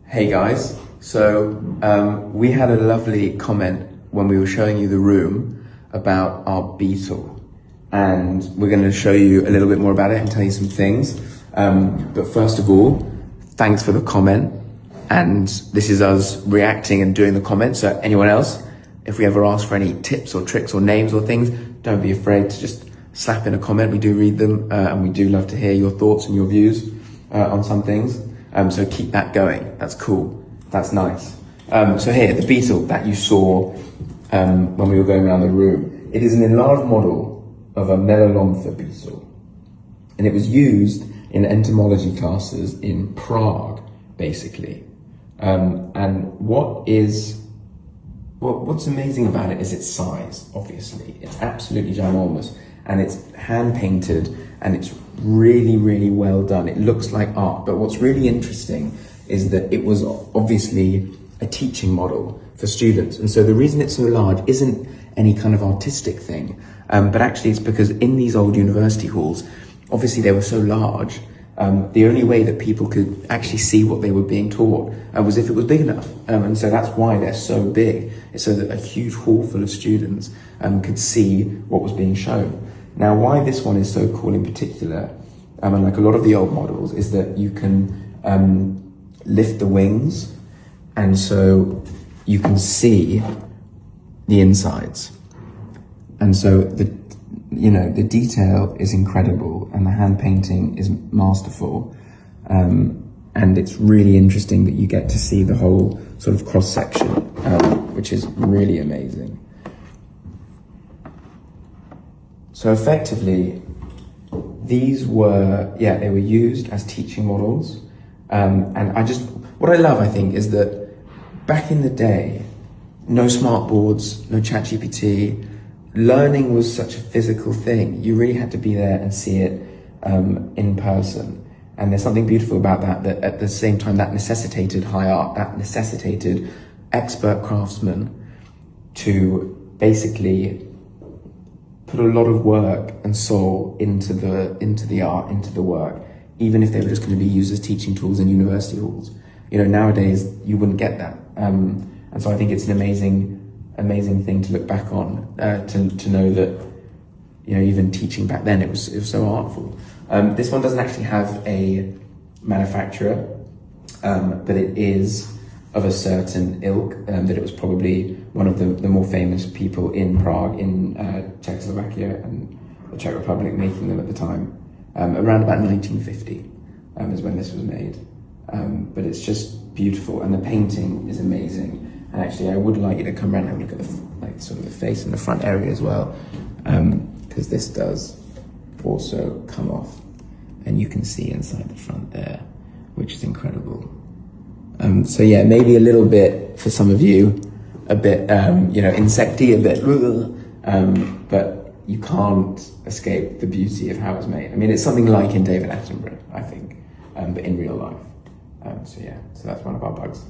Hey guys, so we had a lovely comment when we were showing you the room about our beetle, and we're going to show you a little bit more about it and tell you some things. But first of all, thanks for the comment, and this is us reacting and doing the comments. So anyone else, if we ever ask for any tips or tricks or names or things, don't be afraid to just slap in a comment. We do read them, and we do love to hear your thoughts and your views on some things. So keep that going. That's cool. That's nice. So here, the beetle that you saw when we were going around the room, it is an enlarged model of a Melolontha beetle. And it was used in entomology classes in Prague, basically. And what's amazing about it is its size, obviously. It's absolutely ginormous, and it's hand painted, and it's really, really well done. It looks like art, but what's really interesting is that it was obviously a teaching model for students. And so the reason it's so large isn't any kind of artistic thing, but actually it's because in these old university halls, obviously they were so large, the only way that people could actually see what they were being taught was if it was big enough. And so that's why they're so big, it's so that a huge hall full of students could see what was being shown. Now, why this one is so cool in particular, and like a lot of the old models, is that you can lift the wings, and so you can see the insides. And so the detail is incredible, and the hand painting is masterful, and it's really interesting that you get to see the whole sort of cross section, which is really amazing. So effectively, these were, they were used as teaching models. And what I love, I think, is that back in the day, no smart boards, no ChatGPT, learning was such a physical thing. You really had to be there and see it in person. And there's something beautiful about that at the same time, that necessitated high art, that necessitated expert craftsmen to basically put a lot of work and soul into the art, into the work, even if they were just going to be used as teaching tools in university halls. Nowadays you wouldn't get that, and so I think it's an amazing thing to look back on, to know that even teaching back then it was so artful. This one doesn't actually have a manufacturer, but it is of a certain ilk, that it was probably one of the more famous people in Prague, in Czechoslovakia and the Czech Republic, making them at the time. Around about 1950 is when this was made. But it's just beautiful, and the painting is amazing. And actually, I would like you to come around and have a look at the face and the front area as well, because this does also come off, and you can see inside the front there, which is incredible. So yeah, maybe a little bit for some of you, a bit insecty, a bit, but you can't escape the beauty of how it's made. I mean, it's something like in David Attenborough, I think, but in real life. So that's one of our bugs.